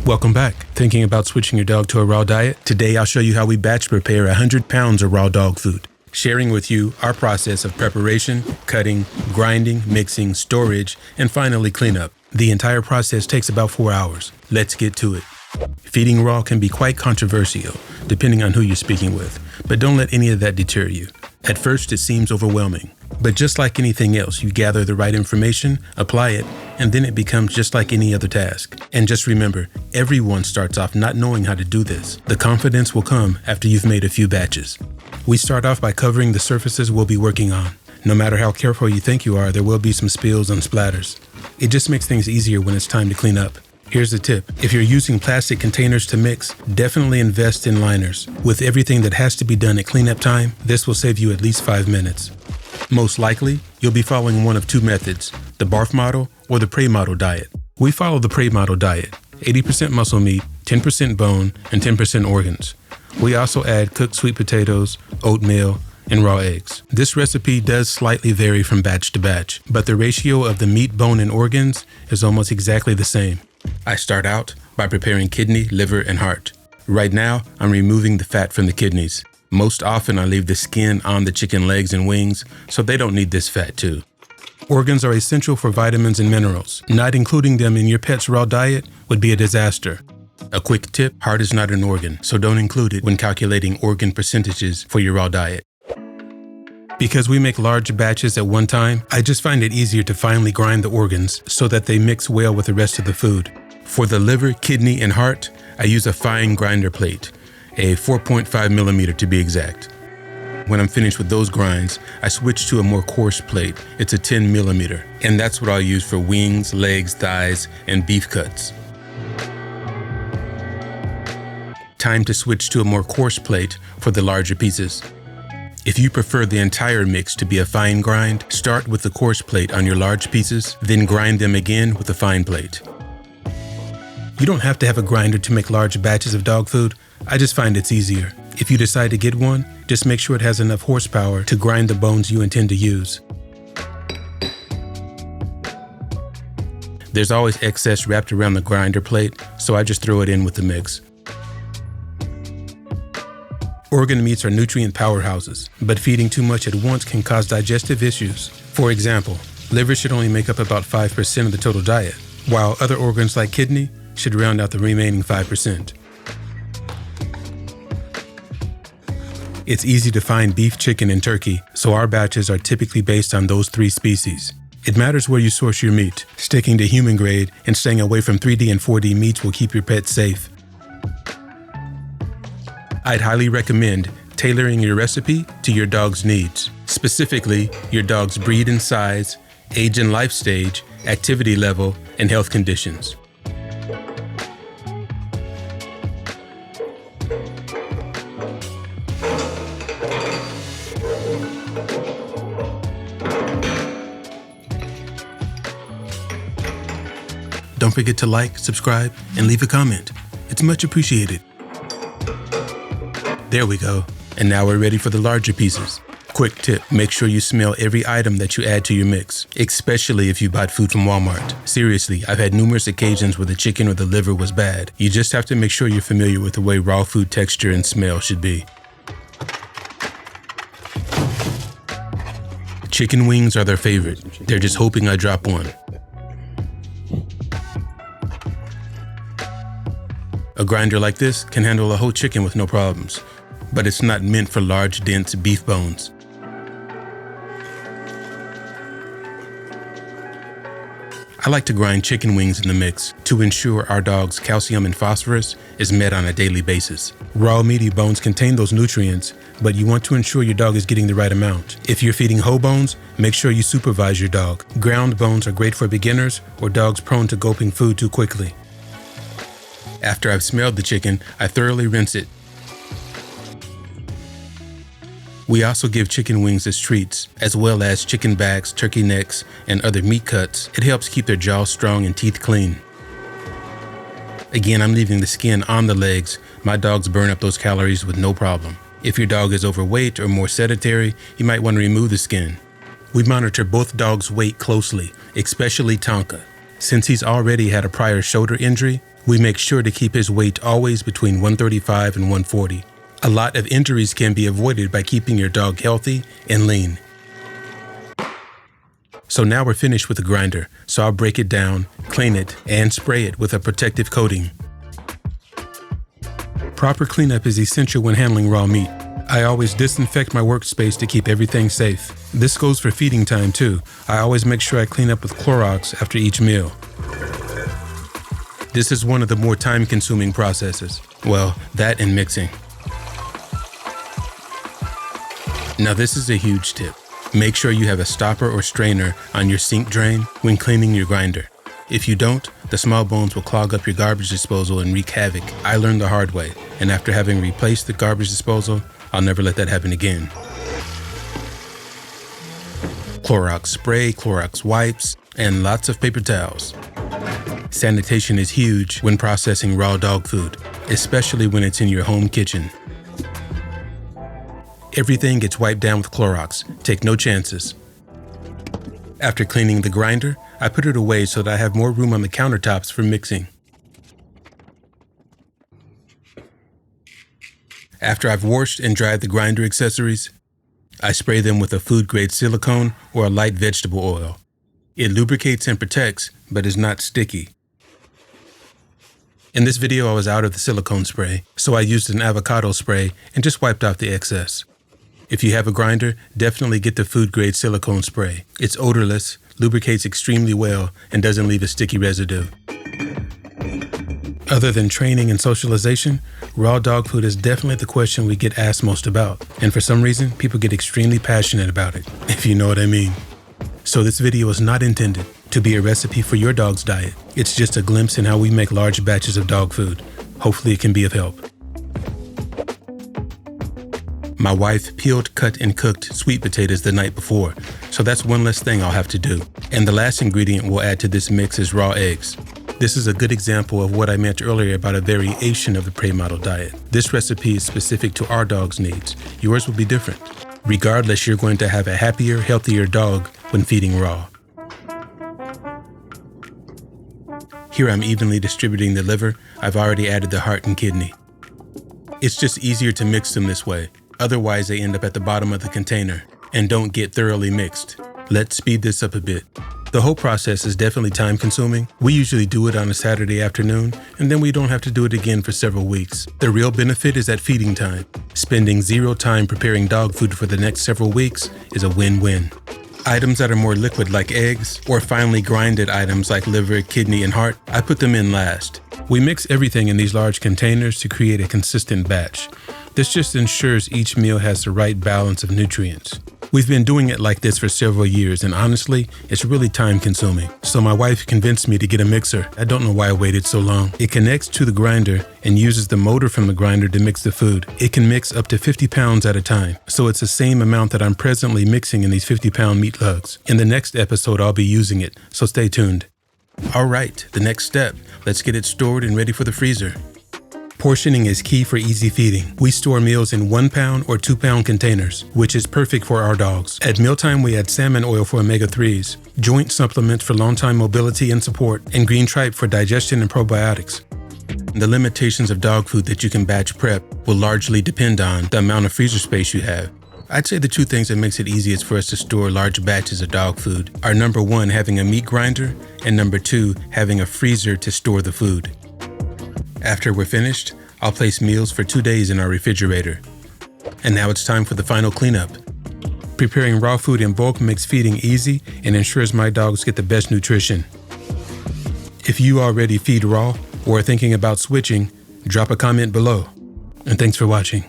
Welcome back. Thinking about switching your dog to a raw diet? Today I'll show you how we batch prepare 100 pounds of raw dog food, sharing with you our process of preparation, cutting, grinding, mixing, storage, and finally cleanup. The entire process takes about 4 hours. Let's get to it. Feeding raw can be quite controversial, depending on who you're speaking with, but don't let any of that deter you. At first, it seems overwhelming, but just like anything else, you gather the right information, apply it, and then it becomes just like any other task. And just remember, everyone starts off not knowing how to do this. The confidence will come after you've made a few batches. We start off by covering the surfaces we'll be working on. No matter how careful you think you are, there will be some spills and splatters. It just makes things easier when it's time to clean up. Here's the tip. If you're using plastic containers to mix, definitely invest in liners. With everything that has to be done at cleanup time, this will save you at least 5 minutes. Most likely, you'll be following one of two methods, the barf model or the prey model diet. We follow the prey model diet, 80% muscle meat, 10% bone, and 10% organs. We also add cooked sweet potatoes, oatmeal, and raw eggs. This recipe does slightly vary from batch to batch, but the ratio of the meat, bone, and organs is almost exactly the same. I start out by preparing kidney, liver, and heart. Right now, I'm removing the fat from the kidneys. Most often, I leave the skin on the chicken legs and wings, so they don't need this fat too. Organs are essential for vitamins and minerals. Not including them in your pet's raw diet would be a disaster. A quick tip, heart is not an organ, so don't include it when calculating organ percentages for your raw diet. Because we make large batches at one time, I just find it easier to finely grind the organs so that they mix well with the rest of the food. For the liver, kidney, and heart, I use a fine grinder plate, a 4.5 millimeter to be exact. When I'm finished with those grinds, I switch to a more coarse plate. It's a 10 millimeter, and that's what I'll use for wings, legs, thighs, and beef cuts. Time to switch to a more coarse plate for the larger pieces. If you prefer the entire mix to be a fine grind, start with the coarse plate on your large pieces, then grind them again with a fine plate. You don't have to have a grinder to make large batches of dog food. I just find it's easier. If you decide to get one, just make sure it has enough horsepower to grind the bones you intend to use. There's always excess wrapped around the grinder plate, so I just throw it in with the mix. Organ meats are nutrient powerhouses, but feeding too much at once can cause digestive issues. For example, liver should only make up about 5% of the total diet, while other organs like kidney should round out the remaining 5%. It's easy to find beef, chicken, and turkey, so our batches are typically based on those three species. It matters where you source your meat. Sticking to human grade and staying away from 3D and 4D meats will keep your pet safe. I'd highly recommend tailoring your recipe to your dog's needs, specifically your dog's breed and size, age and life stage, activity level, and health conditions. Don't forget to like, subscribe, and leave a comment. It's much appreciated. There we go. And now we're ready for the larger pieces. Quick tip, make sure you smell every item that you add to your mix, especially if you bought food from Walmart. Seriously, I've had numerous occasions where the chicken or the liver was bad. You just have to make sure you're familiar with the way raw food texture and smell should be. Chicken wings are their favorite. They're just hoping I drop one. A grinder like this can handle a whole chicken with no problems, but it's not meant for large, dense beef bones. I like to grind chicken wings in the mix to ensure our dog's calcium and phosphorus is met on a daily basis. Raw meaty bones contain those nutrients, but you want to ensure your dog is getting the right amount. If you're feeding whole bones, make sure you supervise your dog. Ground bones are great for beginners or dogs prone to gulping food too quickly. After I've smelled the chicken, I thoroughly rinse it. We also give chicken wings as treats, as well as chicken backs, turkey necks, and other meat cuts. It helps keep their jaws strong and teeth clean. Again, I'm leaving the skin on the legs. My dogs burn up those calories with no problem. If your dog is overweight or more sedentary, you might want to remove the skin. We monitor both dogs' weight closely, especially Tonka. Since he's already had a prior shoulder injury, We make sure to keep his weight always between 135 and 140. A lot of injuries can be avoided by keeping your dog healthy and lean. So now we're finished with the grinder, so I'll break it down, clean it, and spray it with a protective coating. Proper cleanup is essential when handling raw meat. I always disinfect my workspace to keep everything safe. This goes for feeding time too. I always make sure I clean up with Clorox after each meal. This is one of the more time-consuming processes. Well, that and mixing. Now this is a huge tip. Make sure you have a stopper or strainer on your sink drain when cleaning your grinder. If you don't, the small bones will clog up your garbage disposal and wreak havoc. I learned the hard way, and after having replaced the garbage disposal, I'll never let that happen again. Clorox spray, Clorox wipes, and lots of paper towels. Sanitation is huge when processing raw dog food, especially when it's in your home kitchen. Everything gets wiped down with Clorox. Take no chances. After cleaning the grinder, I put it away so that I have more room on the countertops for mixing. After I've washed and dried the grinder accessories, I spray them with a food-grade silicone or a light vegetable oil. It lubricates and protects, but is not sticky. In this video, I was out of the silicone spray, so I used an avocado spray and just wiped off the excess. If you have a grinder, definitely get the food-grade silicone spray. It's odorless, lubricates extremely well, and doesn't leave a sticky residue. Other than training and socialization, raw dog food is definitely the question we get asked most about. And for some reason, people get extremely passionate about it, if you know what I mean. So this video is not intended to be a recipe for your dog's diet. It's just a glimpse in how we make large batches of dog food. Hopefully it can be of help. My wife peeled, cut, and cooked sweet potatoes the night before, so that's one less thing I'll have to do. And the last ingredient we'll add to this mix is raw eggs. This is a good example of what I meant earlier about a variation of the prey model diet. This recipe is specific to our dog's needs. Yours will be different. Regardless, you're going to have a happier, healthier dog when feeding raw. Here I'm evenly distributing the liver. I've already added the heart and kidney. It's just easier to mix them this way. Otherwise, they end up at the bottom of the container and don't get thoroughly mixed. Let's speed this up a bit. The whole process is definitely time-consuming. We usually do it on a Saturday afternoon, and then we don't have to do it again for several weeks. The real benefit is at feeding time. Spending zero time preparing dog food for the next several weeks is a win-win. Items that are more liquid like eggs, or finely grinded items like liver, kidney, and heart, I put them in last. We mix everything in these large containers to create a consistent batch. This just ensures each meal has the right balance of nutrients. We've been doing it like this for several years, and honestly, it's really time-consuming. So my wife convinced me to get a mixer. I don't know why I waited so long. It connects to the grinder and uses the motor from the grinder to mix the food. It can mix up to 50 pounds at a time, so it's the same amount that I'm presently mixing in these 50-pound meat lugs. In the next episode, I'll be using it, so stay tuned. All right, the next step. Let's get it stored and ready for the freezer. Portioning is key for easy feeding. We store meals in 1 pound or 2 pound containers, which is perfect for our dogs. At mealtime, we add salmon oil for omega-3s, joint supplements for long-time mobility and support, and green tripe for digestion and probiotics. The limitations of dog food that you can batch prep will largely depend on the amount of freezer space you have. I'd say the two things that makes it easiest for us to store large batches of dog food are number 1, having a meat grinder, and number 2, having a freezer to store the food. After we're finished, I'll place meals for 2 days in our refrigerator. And now it's time for the final cleanup. Preparing raw food in bulk makes feeding easy and ensures my dogs get the best nutrition. If you already feed raw or are thinking about switching, drop a comment below. And thanks for watching.